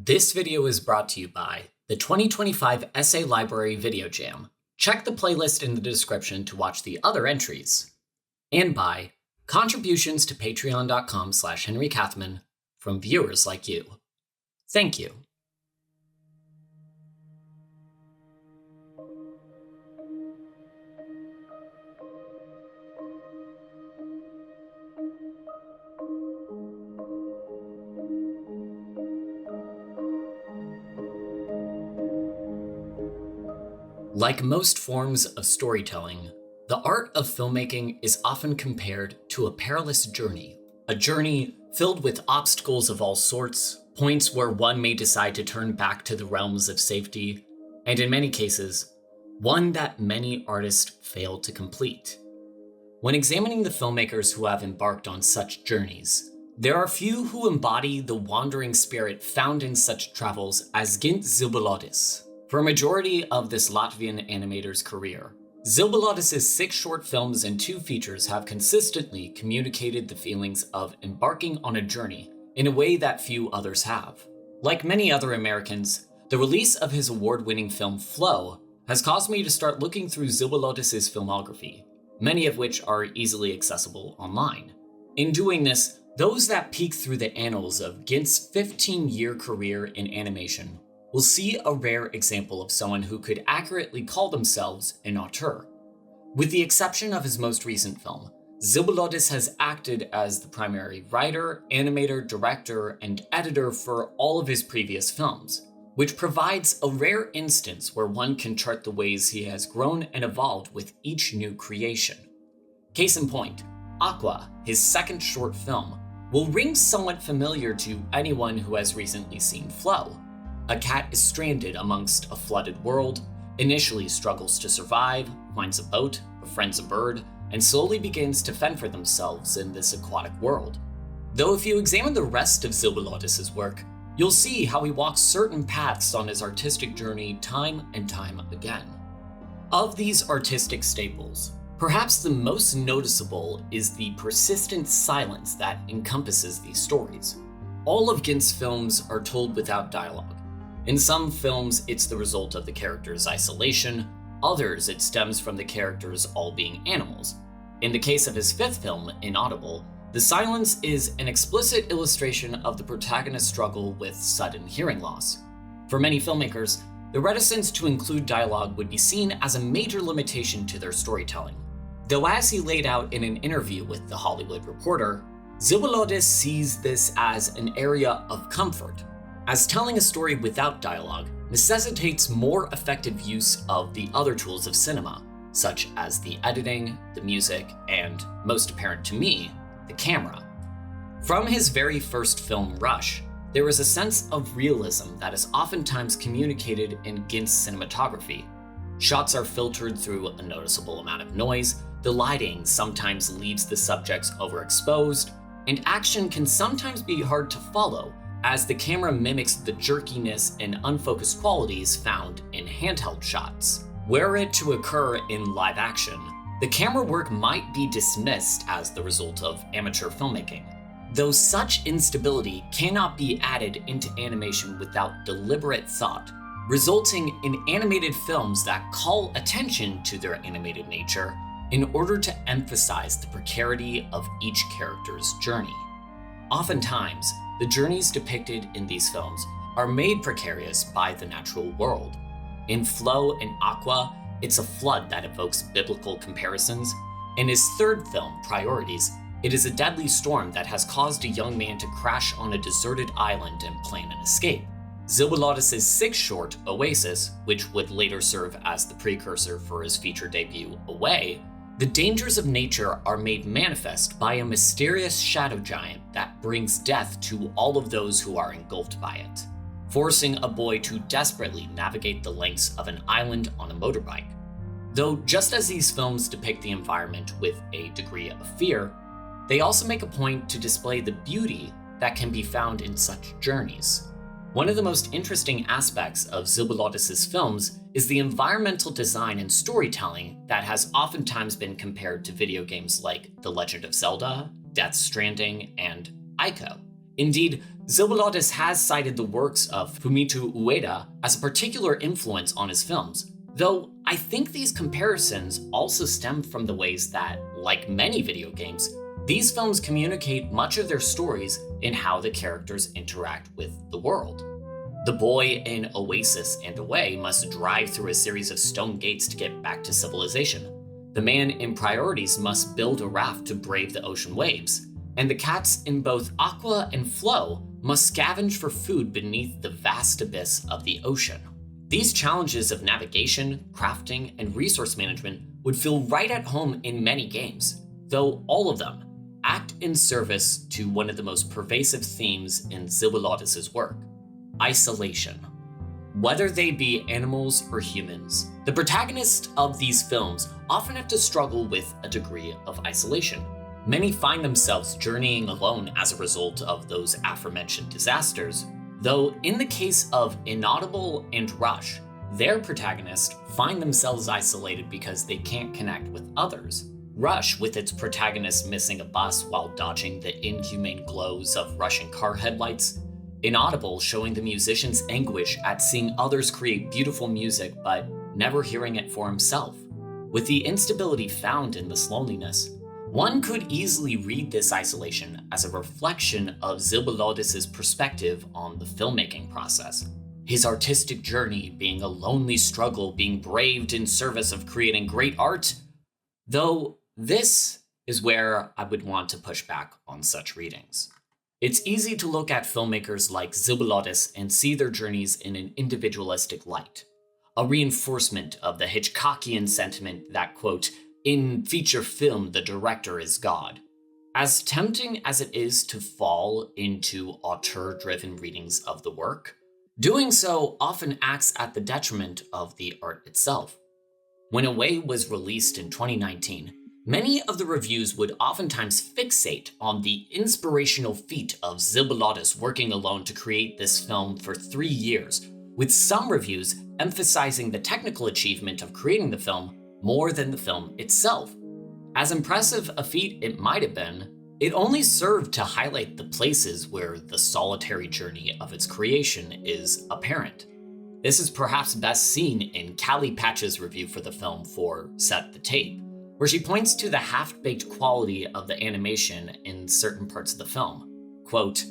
This video is brought to you by the 2025 Essay Library Video Jam. Check the playlist in the description to watch the other entries. And by contributions to patreon.com/Henry Kathman from viewers like you. Thank you. Like most forms of storytelling, the art of filmmaking is often compared to a perilous journey. A journey filled with obstacles of all sorts, points where one may decide to turn back to the realms of safety, and in many cases, one that many artists fail to complete. When examining the filmmakers who have embarked on such journeys, there are few who embody the wandering spirit found in such travels as Gints Zilbalodis. For a majority of this Latvian animator's career, Zilbalodis' 6 short films and 2 features have consistently communicated the feelings of embarking on a journey in a way that few others have. Like many other Americans, the release of his award-winning film Flow has caused me to start looking through Zilbalodis' filmography, many of which are easily accessible online. In doing this, those that peek through the annals of Gints' 15-year career in animation will see a rare example of someone who could accurately call themselves an auteur. With the exception of his most recent film, Zilbalodis has acted as the primary writer, animator, director, and editor for all of his previous films, which provides a rare instance where one can chart the ways he has grown and evolved with each new creation. Case in point, Aqua, his second short film, will ring somewhat familiar to anyone who has recently seen Flow. A cat is stranded amongst a flooded world, initially struggles to survive, finds a boat, befriends a bird, and slowly begins to fend for themselves in this aquatic world. Though if you examine the rest of Zilbalodis' work, you'll see how he walks certain paths on his artistic journey time and time again. Of these artistic staples, perhaps the most noticeable is the persistent silence that encompasses these stories. All of Gints' films are told without dialogue. In some films, it's the result of the character's isolation, others it stems from the characters all being animals. In the case of his 5th film, Inaudible, the silence is an explicit illustration of the protagonist's struggle with sudden hearing loss. For many filmmakers, the reticence to include dialogue would be seen as a major limitation to their storytelling. Though as he laid out in an interview with The Hollywood Reporter, Zilbalodis sees this as an area of comfort, as telling a story without dialogue necessitates more effective use of the other tools of cinema, such as the editing, the music, and, most apparent to me, the camera. From his very first film, Rush, there is a sense of realism that is oftentimes communicated in Gints' cinematography. Shots are filtered through a noticeable amount of noise, the lighting sometimes leaves the subjects overexposed, and action can sometimes be hard to follow, as the camera mimics the jerkiness and unfocused qualities found in handheld shots. Were it to occur in live action, the camera work might be dismissed as the result of amateur filmmaking, though such instability cannot be added into animation without deliberate thought, resulting in animated films that call attention to their animated nature in order to emphasize the precarity of each character's journey. Oftentimes, the journeys depicted in these films are made precarious by the natural world. In Flow and Aqua, it's a flood that evokes biblical comparisons. In his 3rd film, Priorities, it is a deadly storm that has caused a young man to crash on a deserted island and plan an escape. Zilbalodis' 6th short, Oasis, which would later serve as the precursor for his feature debut, Away, the dangers of nature are made manifest by a mysterious shadow giant that brings death to all of those who are engulfed by it, forcing a boy to desperately navigate the lengths of an island on a motorbike. Though just as these films depict the environment with a degree of fear, they also make a point to display the beauty that can be found in such journeys. One of the most interesting aspects of Zilbalodis' films is the environmental design and storytelling that has oftentimes been compared to video games like The Legend of Zelda, Death Stranding, and Ico. Indeed, Zilbalodis has cited the works of Fumito Ueda as a particular influence on his films, though I think these comparisons also stem from the ways that, like many video games, these films communicate much of their stories in how the characters interact with the world. The boy in Oasis and Away must drive through a series of stone gates to get back to civilization. The man in Priorities must build a raft to brave the ocean waves. And the cats in both Aqua and Flow must scavenge for food beneath the vast abyss of the ocean. These challenges of navigation, crafting, and resource management would feel right at home in many games, though all of them act in service to one of the most pervasive themes in Zilbalodis' work: isolation. Whether they be animals or humans, the protagonists of these films often have to struggle with a degree of isolation. Many find themselves journeying alone as a result of those aforementioned disasters, though in the case of Inaudible and Rush, their protagonists find themselves isolated because they can't connect with others. Rush, with its protagonist missing a bus while dodging the inhumane glows of Russian car headlights, Inaudible showing the musician's anguish at seeing others create beautiful music but never hearing it for himself. With the instability found in this loneliness, one could easily read this isolation as a reflection of Zilbalodis' perspective on the filmmaking process, his artistic journey being a lonely struggle being braved in service of creating great art, though this is where I would want to push back on such readings. It's easy to look at filmmakers like Zilbalodis and see their journeys in an individualistic light, a reinforcement of the Hitchcockian sentiment that, quote, "In feature film, the director is God." As tempting as it is to fall into auteur-driven readings of the work, doing so often acts at the detriment of the art itself. When Away was released in 2019, many of the reviews would oftentimes fixate on the inspirational feat of Zilbalodis working alone to create this film for 3 years, with some reviews emphasizing the technical achievement of creating the film more than the film itself. As impressive a feat it might have been, it only served to highlight the places where the solitary journey of its creation is apparent. This is perhaps best seen in Callie Patch's review for the film for Set the Tape, where she points to the half-baked quality of the animation in certain parts of the film. Quote,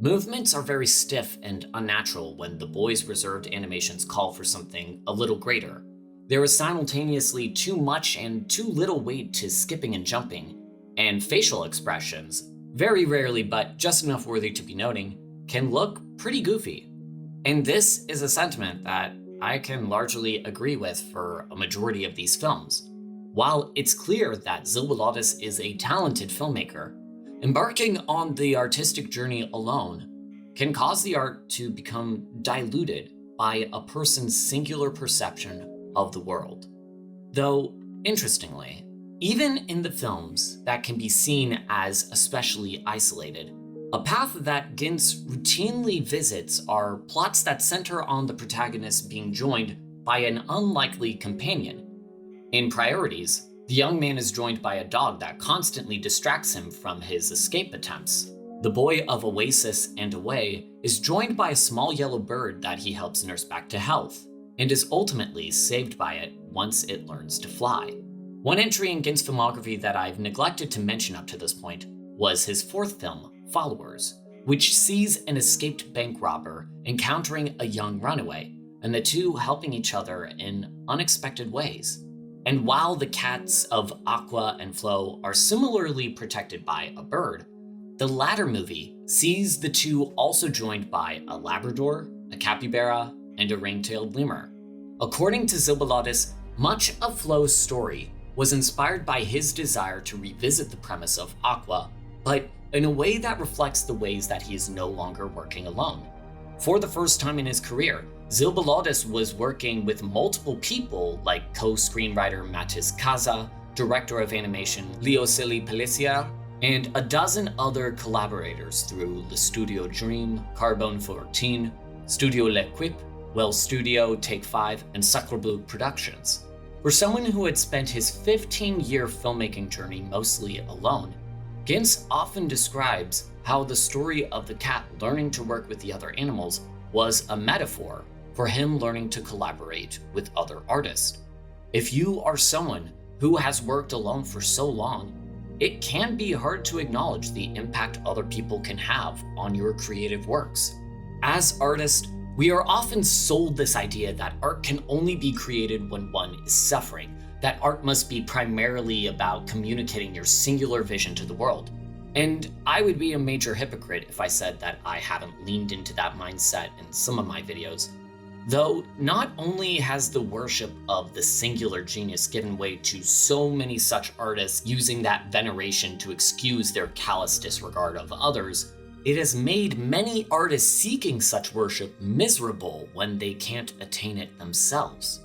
"Movements are very stiff and unnatural when the boys' reserved animations call for something a little greater. There is simultaneously too much and too little weight to skipping and jumping, and facial expressions, very rarely but just enough worthy to be noting, can look pretty goofy." And this is a sentiment that I can largely agree with for a majority of these films. While it's clear that Zilbalodis is a talented filmmaker, embarking on the artistic journey alone can cause the art to become diluted by a person's singular perception of the world. Though, interestingly, even in the films that can be seen as especially isolated, a path that Gints routinely visits are plots that center on the protagonist being joined by an unlikely companion. In Priorities, the young man is joined by a dog that constantly distracts him from his escape attempts. The boy of Oasis and Away is joined by a small yellow bird that he helps nurse back to health, and is ultimately saved by it once it learns to fly. One entry in Gints' filmography that I've neglected to mention up to this point was his fourth film, Followers, which sees an escaped bank robber encountering a young runaway, and the two helping each other in unexpected ways. And while the cats of Aqua and Flow are similarly protected by a bird, the latter movie sees the two also joined by a Labrador, a capybara, and a ring-tailed lemur. According to Zilbalodis, much of Flow's story was inspired by his desire to revisit the premise of Aqua, but in a way that reflects the ways that he is no longer working alone. For the first time in his career, Zilbalodis was working with multiple people like co-screenwriter Matis Kaza, director of animation Leosili Pelissier, and a dozen other collaborators through the Studio Dream, Carbone 14, Studio L'Equipe, Well Studio, Take 5, and Sacre Bleu Productions. For someone who had spent his 15-year filmmaking journey mostly alone, Gints often describes how the story of the cat learning to work with the other animals was a metaphor for him learning to collaborate with other artists. If you are someone who has worked alone for so long, it can be hard to acknowledge the impact other people can have on your creative works. As artists, we are often sold this idea that art can only be created when one is suffering, that art must be primarily about communicating your singular vision to the world. And I would be a major hypocrite if I said that I haven't leaned into that mindset in some of my videos. Though not only has the worship of the singular genius given way to so many such artists using that veneration to excuse their callous disregard of others, it has made many artists seeking such worship miserable when they can't attain it themselves.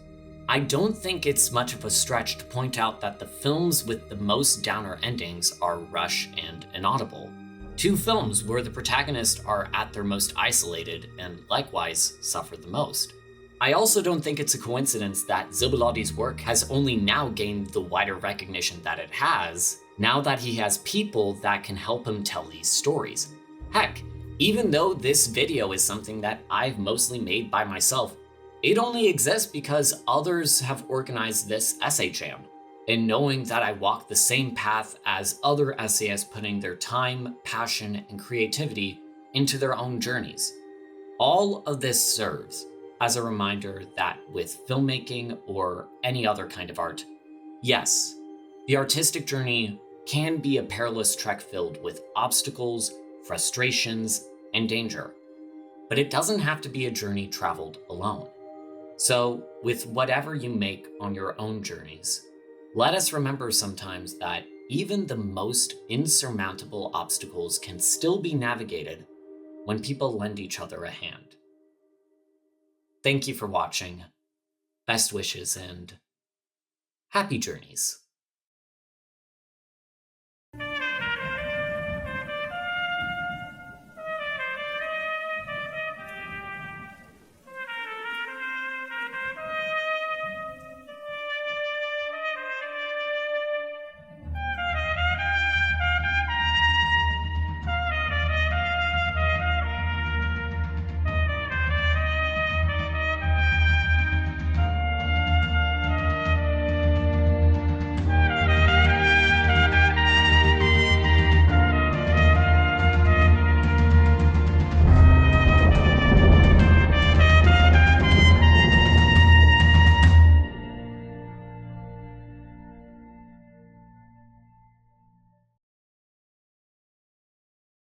I don't think it's much of a stretch to point out that the films with the most downer endings are Rush and Inaudible, two films where the protagonists are at their most isolated and likewise suffer the most. I also don't think it's a coincidence that Zilbalodis' work has only now gained the wider recognition that it has, now that he has people that can help him tell these stories. Heck, even though this video is something that I've mostly made by myself, it only exists because others have organized this essay jam, and knowing that I walk the same path as other essayists putting their time, passion, and creativity into their own journeys. All of this serves as a reminder that with filmmaking or any other kind of art, yes, the artistic journey can be a perilous trek filled with obstacles, frustrations, and danger, but it doesn't have to be a journey traveled alone. So, with whatever you make on your own journeys, let us remember sometimes that even the most insurmountable obstacles can still be navigated when people lend each other a hand. Thank you for watching. Best wishes and happy journeys.